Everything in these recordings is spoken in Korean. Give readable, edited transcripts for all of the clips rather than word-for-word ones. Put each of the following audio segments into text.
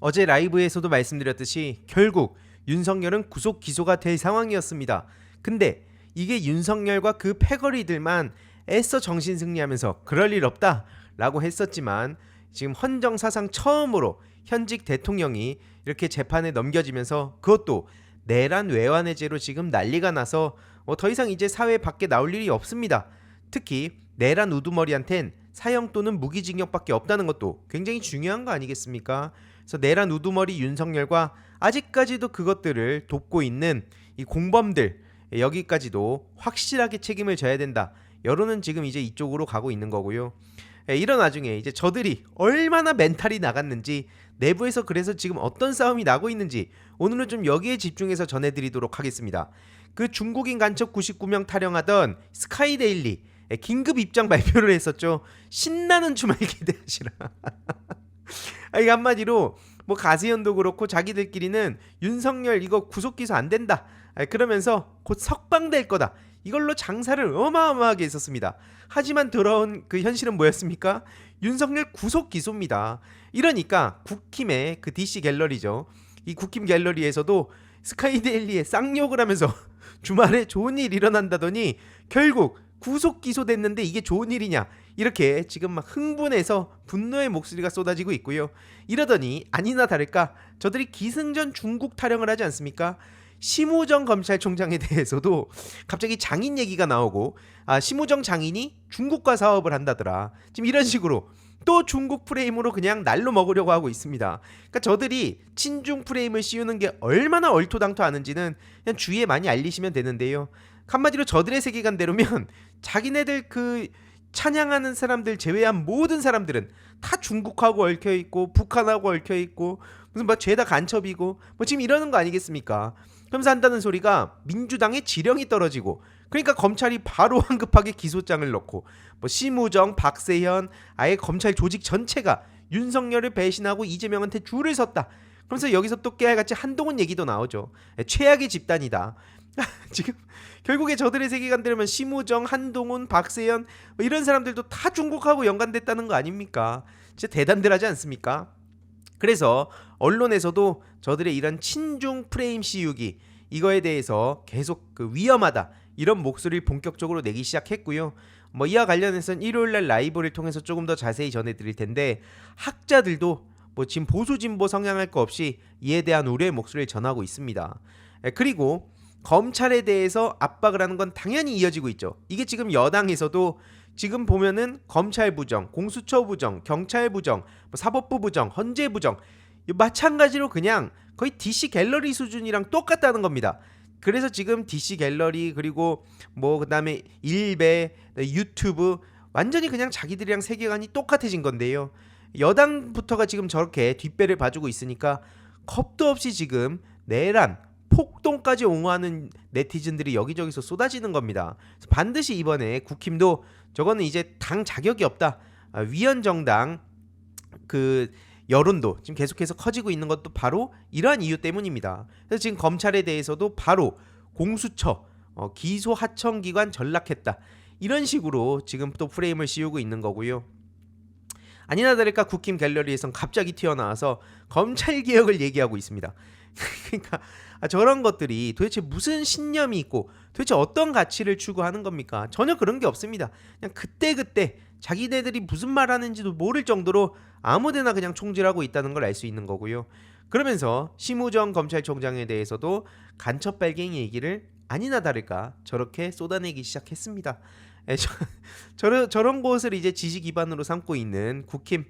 어제 라이브에서도 말씀드렸듯이 결국 윤석열은 구속 기소가 될 상황이었습니다. 근데 이게 윤석열과 그 패거리들만 애써 정신승리하면서 그럴 일 없다 라고 했었지만, 지금 헌정사상 처음으로 현직 대통령이 이렇게 재판에 넘겨지면서 그것도 내란 외환해제로 지금 난리가 나서 더 이상 이제 사회 밖에 나올 일이 없습니다. 특히 내란 우두머리한텐 사형 또는 무기징역밖에 없다는 것도 굉장히 중요한 거 아니겠습니까? 그래서 내란 우두머리 윤석열과 아직까지도 그것들을 돕고 있는 이 공범들, 여기까지도 확실하게 책임을 져야 된다. 여론은 지금 이제 이쪽으로 가고 있는 거고요. 이런 와중에 이제 저들이 얼마나 멘탈이 나갔는지, 내부에서 그래서 지금 어떤 싸움이 나고 있는지 오늘은 좀 여기에 집중해서 전해드리도록 하겠습니다. 그 중국인 간첩 99명 탈영하던 스카이데일리 긴급 입장 발표를 했었죠. 신나는 주말 기대하시라. 이게 한마디로 뭐 가세현도 그렇고 자기들끼리는 윤석열 이거 구속 기소 안 된다, 그러면서 곧 석방될 거다, 이걸로 장사를 어마어마하게 했었습니다. 하지만 돌아온 그 현실은 뭐였습니까? 윤석열 구속 기소입니다. 이러니까 국힘의 그 DC 갤러리죠. 이 국힘 갤러리에서도 스카이데일리에 쌍욕을 하면서 주말에 좋은 일 일어난다더니 결국 구속 기소됐는데 이게 좋은 일이냐, 이렇게 지금 막 흥분해서 분노의 목소리가 쏟아지고 있고요. 이러더니 아니나 다를까 저들이 기승전 중국 타령을 하지 않습니까? 심우정 검찰총장에 대해서도 갑자기 장인 얘기가 나오고, 심우정 장인이 중국과 사업을 한다더라, 지금 이런 식으로 또 중국 프레임으로 그냥 날로 먹으려고 하고 있습니다. 그러니까 저들이 친중 프레임을 씌우는 게 얼마나 얼토당토하는지는 그냥 주위에 많이 알리시면 되는데요. 한마디로 저들의 세계관대로면 자기네들 그 찬양하는 사람들 제외한 모든 사람들은 다 중국하고 얽혀있고 북한하고 얽혀있고 무슨 뭐 죄다 간첩이고 뭐 지금 이러는 거 아니겠습니까? 그러면서 한다는 소리가 민주당의 지령이 떨어지고, 그러니까 검찰이 바로 황급하게 기소장을 넣고 뭐 심우정, 박세현, 아예 검찰 조직 전체가 윤석열을 배신하고 이재명한테 줄을 섰다. 그러면서 여기서 또 깨알같이 한동훈 얘기도 나오죠. 최악의 집단이다. 지금 결국에 저들의 세계관대로면 심우정, 한동훈, 박세현 뭐 이런 사람들도 다 중국하고 연관됐다는 거 아닙니까? 진짜 대단들하지 않습니까? 그래서 언론에서도 저들의 이런 친중 프레임 씌우기, 이거에 대해서 계속 그 위험하다, 이런 목소리를 본격적으로 내기 시작했고요. 뭐 이와 관련해서는 일요일날 라이브를 통해서 조금 더 자세히 전해드릴 텐데, 학자들도 뭐 지금 보수 진보 성향할 거 없이 이에 대한 우려의 목소리를 전하고 있습니다. 그리고 검찰에 대해서 압박을 하는 건 당연히 이어지고 있죠. 이게 지금 여당에서도 지금 보면은 검찰 부정, 공수처 부정, 경찰 부정, 사법부 부정, 헌재 부정, 마찬가지로 그냥 거의 DC 갤러리 수준이랑 똑같다는 겁니다. 그래서 지금 DC 갤러리, 그리고 뭐 그다음에 일베, 유튜브, 완전히 그냥 자기들이랑 세계관이 똑같아진 건데요. 여당부터가 지금 저렇게 뒷배를 봐주고 있으니까 겁도 없이 지금 내란, 폭동까지 옹호하는 네티즌들이 여기저기서 쏟아지는 겁니다. 반드시 이번에 국힘도 저거는 이제 당 자격이 없다, 위헌정당 그 여론도 지금 계속해서 커지고 있는 것도 바로 이러한 이유 때문입니다. 그래서 지금 검찰에 대해서도 바로 공수처, 기소 하청기관 전락했다, 이런 식으로 지금 또 프레임을 씌우고 있는 거고요. 아니나 다를까 국힘 갤러리에선 갑자기 튀어나와서 검찰개혁을 얘기하고 있습니다. 그러니까 저런 것들이 도대체 무슨 신념이 있고 도대체 어떤 가치를 추구하는 겁니까? 전혀 그런 게 없습니다. 그냥 그때그때 자기네들이 무슨 말 하는지도 모를 정도로 아무데나 그냥 총질하고 있다는 걸 알 수 있는 거고요. 그러면서 심우정 검찰총장에 대해서도 간첩 발갱이 얘기를 아니나 다를까 저렇게 쏟아내기 시작했습니다. 저런 곳을 이제 지지 기반으로 삼고 있는 국힘,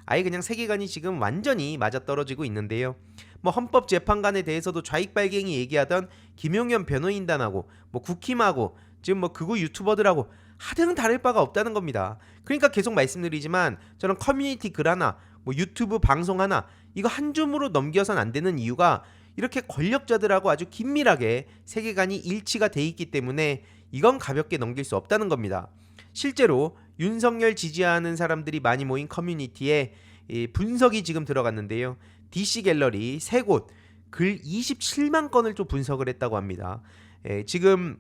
아예 그냥 세계관이 지금 완전히 맞아떨어지고 있는데요. 뭐 헌법재판관에 대해서도 좌익 발갱이 얘기하던 김용현 변호인단하고 뭐 국힘하고 지금 뭐 극우 유튜버들하고 하등 다를 바가 없다는 겁니다. 그러니까 계속 말씀드리지만 저런 커뮤니티 글 하나, 뭐 유튜브 방송 하나, 이거 한 줌으로 넘겨선 안 되는 이유가 이렇게 권력자들하고 아주 긴밀하게 세계관이 일치가 돼 있기 때문에 이건 가볍게 넘길 수 없다는 겁니다. 실제로 윤석열 지지하는 사람들이 많이 모인 커뮤니티에 분석이 지금 들어갔는데요. DC 갤러리 3곳 글 27만 건을 좀 분석을 했다고 합니다. 지금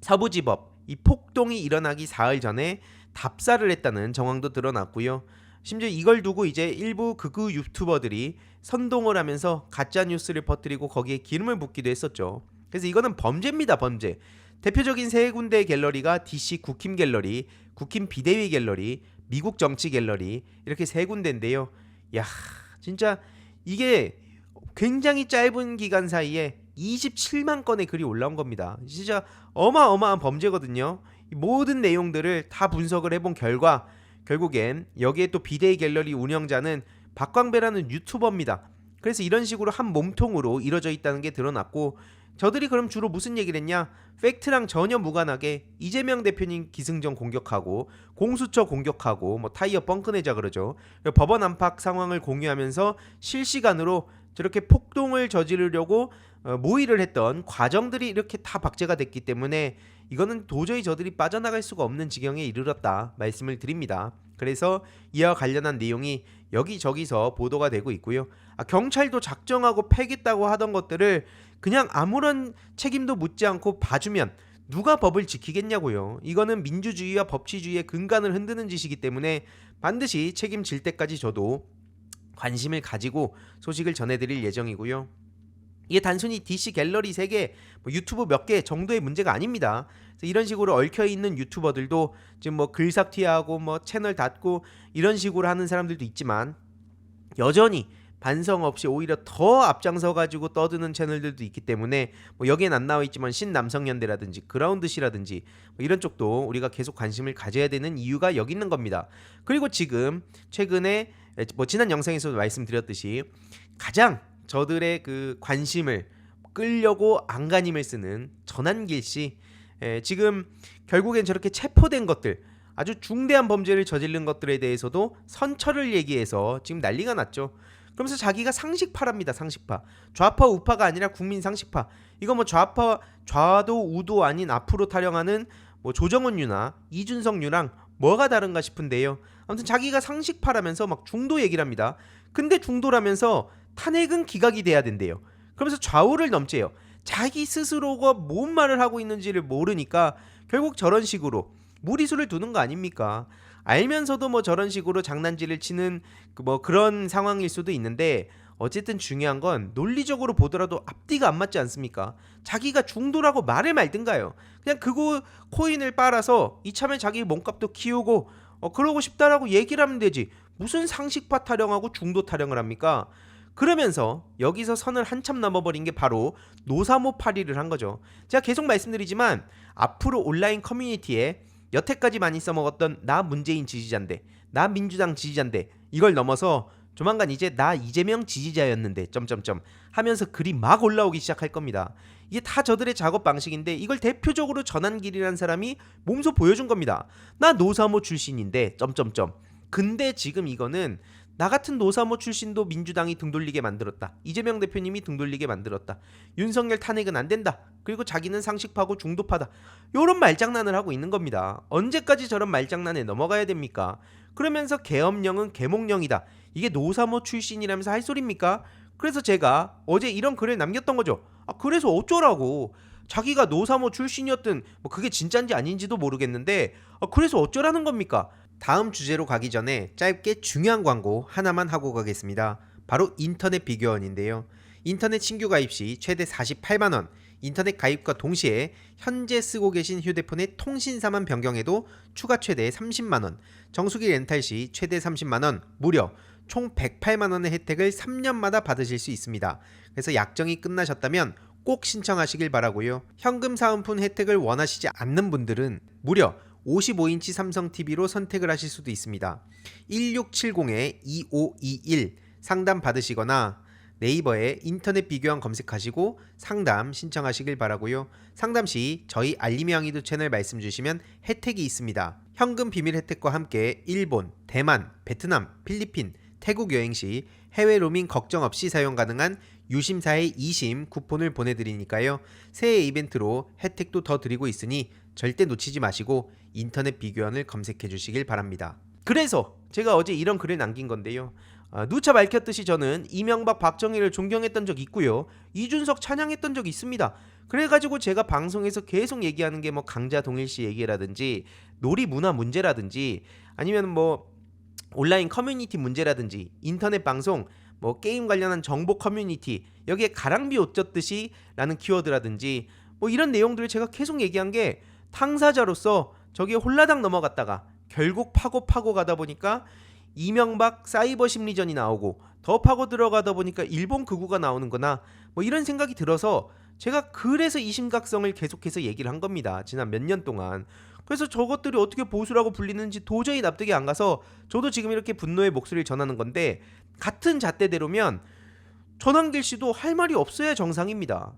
서부지법 이 폭동이 일어나기 사흘 전에 답사를 했다는 정황도 드러났고요. 심지어 이걸 두고 이제 일부 극우 유튜버들이 선동을 하면서 가짜 뉴스를 퍼뜨리고 거기에 기름을 붓기도 했었죠. 그래서 이거는 범죄입니다, 범죄. 대표적인 세 군데 갤러리가 DC 국힘 갤러리, 국힘 비대위 갤러리, 미국 정치 갤러리 이렇게 세 군데인데요. 야, 진짜 이게 굉장히 짧은 기간 사이에 27만 건의 글이 올라온 겁니다. 진짜 어마어마한 범죄거든요. 이 모든 내용들을 다 분석을 해본 결과 결국엔 여기에 또 비데이 갤러리 운영자는 박광배라는 유튜버입니다. 그래서 이런 식으로 한 몸통으로 이루어져 있다는 게 드러났고, 저들이 그럼 주로 무슨 얘기를 했냐? 팩트랑 전혀 무관하게 이재명 대표님 기승전 공격하고 공수처 공격하고 뭐 타이어 뻥크 내자 그러죠. 법원 안팎 상황을 공유하면서 실시간으로 저렇게 폭동을 저지르려고 모의를 했던 과정들이 이렇게 다 박제가 됐기 때문에 이거는 도저히 저들이 빠져나갈 수가 없는 지경에 이르렀다 말씀을 드립니다. 그래서 이와 관련한 내용이 여기저기서 보도가 되고 있고요. 경찰도 작정하고 패겠다고 하던 것들을 그냥 아무런 책임도 묻지 않고 봐주면 누가 법을 지키겠냐고요. 이거는 민주주의와 법치주의의 근간을 흔드는 짓이기 때문에 반드시 책임질 때까지 저도 관심을 가지고 소식을 전해드릴 예정이고요. 이게 단순히 DC 갤러리 3개, 유튜브 몇 개 정도의 문제가 아닙니다. 이런 식으로 얽혀있는 유튜버들도 지금 뭐 글삭튀하고 뭐 채널 닫고 이런 식으로 하는 사람들도 있지만, 여전히 반성 없이 오히려 더 앞장서 가지고 떠드는 채널들도 있기 때문에 뭐 여기엔 안 나와 있지만 신남성연대라든지 그라운드시라든지 뭐 이런 쪽도 우리가 계속 관심을 가져야 되는 이유가 여기 있는 겁니다. 그리고 지금 최근에 뭐 지난 영상에서도 말씀드렸듯이 가장 저들의 그 관심을 끌려고 안간힘을 쓰는 전한길 씨, 지금 결국엔 저렇게 체포된 것들, 아주 중대한 범죄를 저지른 것들에 대해서도 선처를 얘기해서 지금 난리가 났죠. 그러면서 자기가 상식파랍니다. 상식파. 좌파 우파가 아니라 국민 상식파. 이거 뭐 좌파 좌도 우도 아닌 앞으로 타령하는 뭐 조정은 유나 이준석 유랑 뭐가 다른가 싶은데요. 아무튼 자기가 상식파라면서 막 중도 얘기를 합니다. 근데 중도라면서 탄핵은 기각이 돼야 된대요. 그러면서 좌우를 넘재요. 자기 스스로가 뭔 말을 하고 있는지를 모르니까 결국 저런 식으로 무리수를 두는 거 아닙니까? 알면서도 뭐 저런 식으로 장난질을 치는 뭐 그런 상황일 수도 있는데, 어쨌든 중요한 건 논리적으로 보더라도 앞뒤가 안 맞지 않습니까? 자기가 중도라고 말을 말든가요. 그냥 그거 코인을 빨아서 이참에 자기 몸값도 키우고 그러고 싶다라고 얘기를 하면 되지. 무슨 상식파 타령하고 중도 타령을 합니까? 그러면서 여기서 선을 한참 넘어버린 게 바로 노사모 파리를 한 거죠. 제가 계속 말씀드리지만 앞으로 온라인 커뮤니티에 여태까지 많이 써먹었던 나 문재인 지지자인데, 나 민주당 지지자인데, 이걸 넘어서 조만간 이제 나 이재명 지지자였는데 점점점 하면서 글이 막 올라오기 시작할 겁니다. 이게 다 저들의 작업 방식인데 이걸 대표적으로 전한길이라는 사람이 몸소 보여준 겁니다. 나 노사모 출신인데 점점점. 근데 지금 이거는 나 같은 노사모 출신도 민주당이 등 돌리게 만들었다. 이재명 대표님이 등 돌리게 만들었다. 윤석열 탄핵은 안 된다. 그리고 자기는 상식파고 중도파다. 요런 말장난을 하고 있는 겁니다. 언제까지 저런 말장난에 넘어가야 됩니까? 그러면서 계엄령은 계몽령이다. 이게 노사모 출신이라면서 할 소리입니까? 그래서 제가 어제 이런 글을 남겼던 거죠. 그래서 어쩌라고. 자기가 노사모 출신이었든 뭐 그게 진짠지 아닌지도 모르겠는데 그래서 어쩌라는 겁니까? 다음 주제로 가기 전에 짧게 중요한 광고 하나만 하고 가겠습니다. 바로 인터넷 비교원인데요. 인터넷 신규 가입 시 최대 48만원, 인터넷 가입과 동시에 현재 쓰고 계신 휴대폰의 통신사만 변경해도 추가 최대 30만원, 정수기 렌탈 시 최대 30만원, 무려 총 108만원의 혜택을 3년마다 받으실 수 있습니다. 그래서 약정이 끝나셨다면 꼭 신청하시길 바라고요. 현금 사은품 혜택을 원하시지 않는 분들은 무려 55인치 삼성 TV로 선택을 하실 수도 있습니다. 1670-2521 상담 받으시거나 네이버에 인터넷 비교원 검색하시고 상담 신청하시길 바라고요. 상담 시 저희 알림이 왕이도 채널 말씀 주시면 혜택이 있습니다. 현금 비밀 혜택과 함께 일본, 대만, 베트남, 필리핀, 태국 여행 시 해외 로밍 걱정 없이 사용 가능한 유심사의 2심 쿠폰을 보내드리니까요. 새해 이벤트로 혜택도 더 드리고 있으니 절대 놓치지 마시고 인터넷 비교원을 검색해 주시길 바랍니다. 그래서 제가 어제 이런 글을 남긴 건데요. 누차 밝혔듯이 저는 이명박 박정희를 존경했던 적 있고요. 이준석 찬양했던 적 있습니다. 그래가지고 제가 방송에서 계속 얘기하는 게 뭐 강자 동일시 얘기라든지 놀이 문화 문제라든지 아니면 뭐 온라인 커뮤니티 문제라든지 인터넷 방송, 뭐 게임 관련한 정보 커뮤니티, 여기에 가랑비 옷 젖듯이 라는 키워드라든지 뭐 이런 내용들을 제가 계속 얘기한 게 당사자로서 저기에 홀라당 넘어갔다가 결국 파고 가다 보니까 이명박 사이버 심리전이 나오고 더 파고 들어가다 보니까 일본 극우가 나오는 거나 뭐 이런 생각이 들어서 제가 그래서 이 심각성을 계속해서 얘기를 한 겁니다. 지난 몇 년 동안. 그래서 저것들이 어떻게 보수라고 불리는지 도저히 납득이 안 가서 저도 지금 이렇게 분노의 목소리를 전하는 건데, 같은 잣대대로면 전환길 씨도 할 말이 없어야 정상입니다.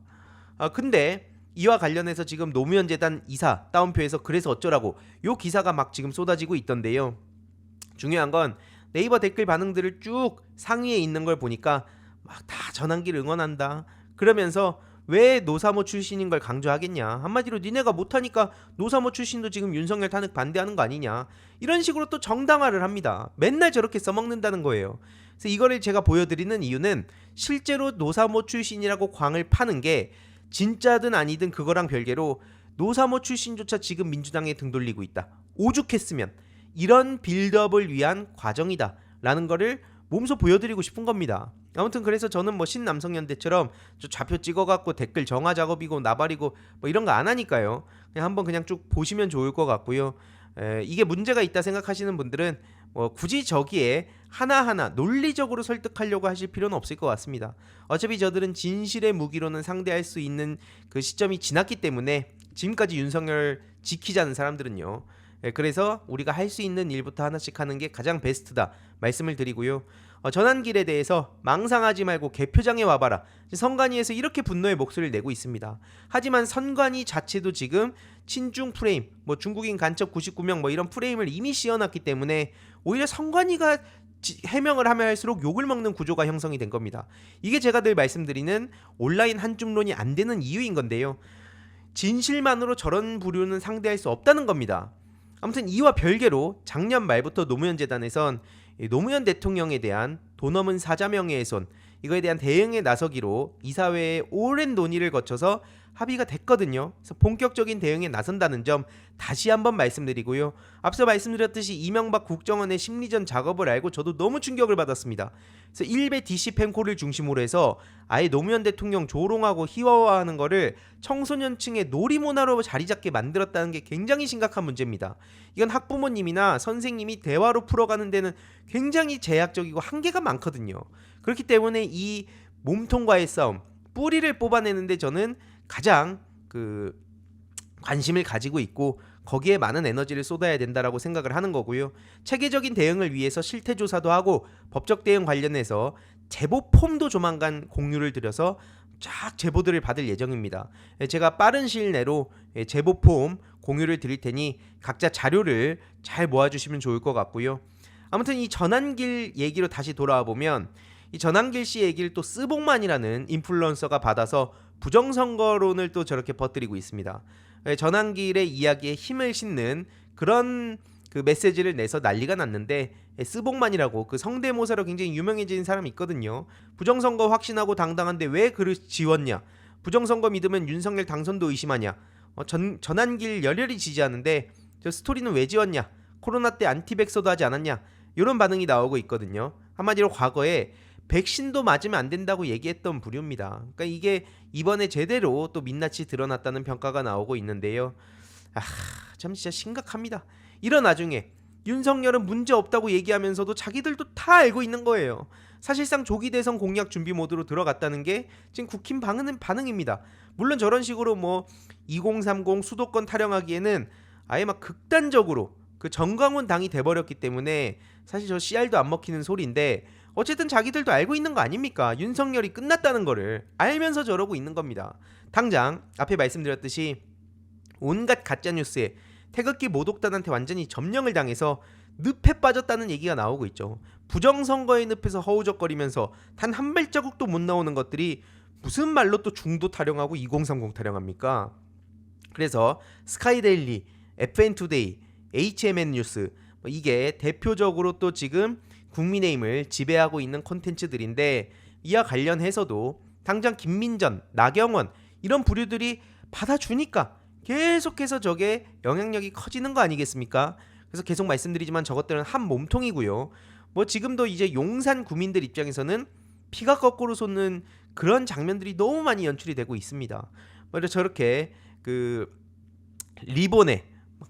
근데 이와 관련해서 지금 노무현 재단 이사 따옴표에서 그래서 어쩌라고 요 기사가 막 지금 쏟아지고 있던데요. 중요한 건 네이버 댓글 반응들을 쭉 상위에 있는 걸 보니까 막 다 전환길 응원한다 그러면서 왜 노사모 출신인 걸 강조하겠냐, 한마디로 니네가 못하니까 노사모 출신도 지금 윤석열 탄핵 반대하는 거 아니냐, 이런 식으로 또 정당화를 합니다. 맨날 저렇게 써먹는다는 거예요. 그래서 이거를 제가 보여드리는 이유는 실제로 노사모 출신이라고 광을 파는 게 진짜든 아니든 그거랑 별개로 노사모 출신조차 지금 민주당에 등 돌리고 있다, 오죽했으면, 이런 빌드업을 위한 과정이다 라는 거를 몸소 보여드리고 싶은 겁니다. 아무튼 그래서 저는 뭐 신남성연대처럼 좌표 찍어갖고 댓글 정화 작업이고 나발이고 뭐 이런 거 안 하니까요. 그냥 한번 그냥 쭉 보시면 좋을 것 같고요. 이게 문제가 있다 생각하시는 분들은 뭐 굳이 저기에 하나하나 논리적으로 설득하려고 하실 필요는 없을 것 같습니다. 어차피 저들은 진실의 무기로는 상대할 수 있는 그 시점이 지났기 때문에, 지금까지 윤석열 지키자는 사람들은요. 그래서 우리가 할 수 있는 일부터 하나씩 하는 게 가장 베스트다 말씀을 드리고요. 전환길에 대해서 망상하지 말고 개표장에 와봐라, 선관위에서 이렇게 분노의 목소리를 내고 있습니다. 하지만 선관위 자체도 지금 친중 프레임, 뭐 중국인 간첩 99명 뭐 이런 프레임을 이미 씌워놨기 때문에 오히려 선관위가 해명을 하면 할수록 욕을 먹는 구조가 형성이 된 겁니다. 이게 제가 늘 말씀드리는 온라인 한줌론이 안 되는 이유인 건데요. 진실만으로 저런 부류는 상대할 수 없다는 겁니다. 아무튼 이와 별개로 작년 말부터 노무현 재단에선 노무현 대통령에 대한 돈 없는 사자명예훼손, 이거에 대한 대응에 나서기로 이사회의 오랜 논의를 거쳐서 합의가 됐거든요. 그래서 본격적인 대응에 나선다는 점 다시 한번 말씀드리고요. 앞서 말씀드렸듯이 이명박 국정원의 심리전 작업을 알고 저도 너무 충격을 받았습니다. 그래서 일베 DC 펜코를 중심으로 해서 아예 노무현 대통령 조롱하고 희화화하는 거를 청소년층의 놀이문화로 자리잡게 만들었다는 게 굉장히 심각한 문제입니다. 이건 학부모님이나 선생님이 대화로 풀어가는 데는 굉장히 제약적이고 한계가 많거든요. 그렇기 때문에 이 몸통과의 싸움, 뿌리를 뽑아내는데 저는 가장 관심을 가지고 있고 거기에 많은 에너지를 쏟아야 된다라고 생각을 하는 거고요. 체계적인 대응을 위해서 실태 조사도 하고 법적 대응 관련해서 제보 폼도 조만간 공유를 드려서 쫙 제보들을 받을 예정입니다. 제가 빠른 시일 내로 제보 폼 공유를 드릴 테니 각자 자료를 잘 모아주시면 좋을 것 같고요. 아무튼 이 전환길 얘기로 다시 돌아와 보면, 이 전환길 씨 얘기를 또 스봉만이라는 인플루언서가 받아서 부정선거론을 또 저렇게 퍼뜨리고 있습니다. 전환길의 이야기에 힘을 싣는 그런 그 메시지를 내서 난리가 났는데, 스봉만이라고 그 성대모사로 굉장히 유명해진 사람이 있거든요. 부정선거 확신하고 당당한데 왜 그를 지웠냐, 부정선거 믿으면 윤석열 당선도 의심하냐, 전환길 열렬히 지지하는데 저 스토리는 왜 지웠냐, 코로나 때 안티백서도 하지 않았냐, 이런 반응이 나오고 있거든요. 한마디로 과거에 백신도 맞으면 안 된다고 얘기했던 부류입니다. 그러니까 이게 이번에 제대로 또 민낯이 드러났다는 평가가 나오고 있는데요. 참 진짜 심각합니다. 이런 와중에 윤석열은 문제 없다고 얘기하면서도 자기들도 다 알고 있는 거예요. 사실상 조기 대선 공약 준비 모드로 들어갔다는 게 지금 국힘 반응입니다. 물론 저런 식으로 뭐 2030 수도권 타령하기에는 아예 막 극단적으로 그 정광훈 당이 돼버렸기 때문에 사실 저 CR도 안 먹히는 소리인데, 어쨌든 자기들도 알고 있는 거 아닙니까? 윤석열이 끝났다는 거를 알면서 저러고 있는 겁니다. 당장 앞에 말씀드렸듯이 온갖 가짜뉴스에 태극기 모독단한테 완전히 점령을 당해서 늪에 빠졌다는 얘기가 나오고 있죠. 부정선거의 늪에서 허우적거리면서 단 한 발자국도 못 나오는 것들이 무슨 말로 또 중도 타령하고 2030 타령합니까? 그래서 스카이데일리, FN투데이, HMN 뉴스, 이게 대표적으로 또 지금 국민의힘을 지배하고 있는 콘텐츠들인데, 이와 관련해서도 당장 김민전, 나경원 이런 부류들이 받아주니까 계속해서 저게 영향력이 커지는 거 아니겠습니까? 그래서 계속 말씀드리지만 저것들은 한 몸통이고요. 뭐 지금도 이제 용산 구민들 입장에서는 피가 거꾸로 솟는 그런 장면들이 너무 많이 연출이 되고 있습니다. 그래서 저렇게 그 리본에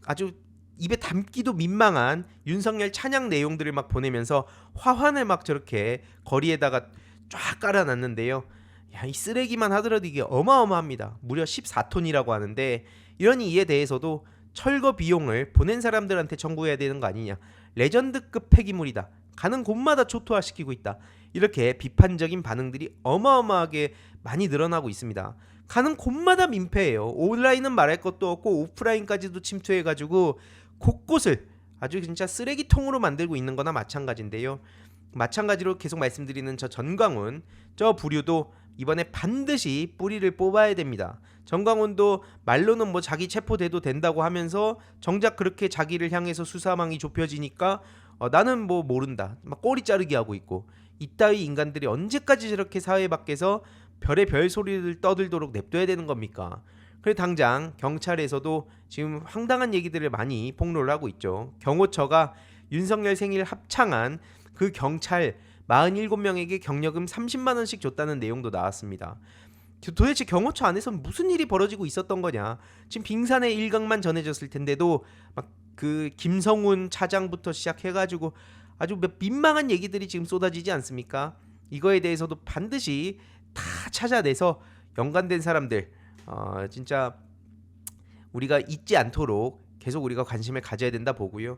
아주 입에 담기도 민망한 윤석열 찬양 내용들을 막 보내면서 화환을 막 저렇게 거리에다가 쫙 깔아놨는데요. 야, 이 쓰레기만 하더라도 이게 어마어마합니다. 무려 14톤이라고 하는데 이런 이에 대해서도 철거 비용을 보낸 사람들한테 청구해야 되는 거 아니냐. 레전드급 폐기물이다. 가는 곳마다 초토화시키고 있다. 이렇게 비판적인 반응들이 어마어마하게 많이 늘어나고 있습니다. 가는 곳마다 민폐예요. 온라인은 말할 것도 없고 오프라인까지도 침투해가지고 곳곳을 아주 진짜 쓰레기통으로 만들고 있는 거나 마찬가지인데요. 마찬가지로 계속 말씀드리는 저 전광훈, 저 부류도 이번에 반드시 뿌리를 뽑아야 됩니다. 전광훈도 말로는 뭐 자기 체포돼도 된다고 하면서 정작 그렇게 자기를 향해서 수사망이 좁혀지니까 나는 뭐 모른다. 막 꼬리 자르기 하고 있고, 이따위 인간들이 언제까지 저렇게 사회 밖에서 별의 별 소리를 떠들도록 냅둬야 되는 겁니까? 그래 당장 경찰에서도 지금 황당한 얘기들을 많이 폭로를 하고 있죠. 경호처가 윤석열 생일 합창한 그 경찰 47명에게 경력금 30만 원씩 줬다는 내용도 나왔습니다. 도대체 경호처 안에서 무슨 일이 벌어지고 있었던 거냐? 지금 빙산의 일각만 전해졌을 텐데도 막 그 김성훈 차장부터 시작해가지고 아주 민망한 얘기들이 지금 쏟아지지 않습니까? 이거에 대해서도 반드시 다 찾아내서 연관된 사람들 진짜 우리가 잊지 않도록 계속 우리가 관심을 가져야 된다 보고요.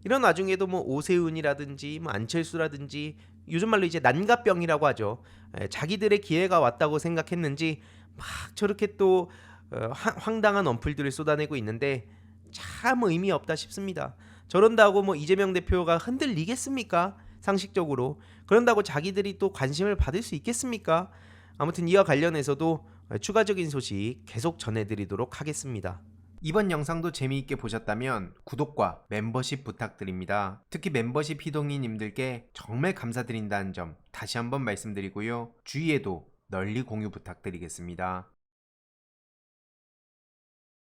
이런 와중에도 뭐 오세훈이라든지 뭐 안철수라든지 요즘 말로 이제 난가병이라고 하죠. 자기들의 기회가 왔다고 생각했는지 막 저렇게 또 황당한 언플들을 쏟아내고 있는데 참 의미 없다 싶습니다. 저런다고 뭐 이재명 대표가 흔들리겠습니까? 상식적으로. 그런다고 자기들이 또 관심을 받을 수 있겠습니까? 아무튼 이와 관련해서도 추가적인 소식 계속 전해드리도록 하겠습니다. 이번 영상도 재미있게 보셨다면 구독과 멤버십 부탁드립니다. 특히 멤버십 희동이님들께 정말 감사드린다는 점 다시 한번 말씀드리고요. 주위에도 널리 공유 부탁드리겠습니다.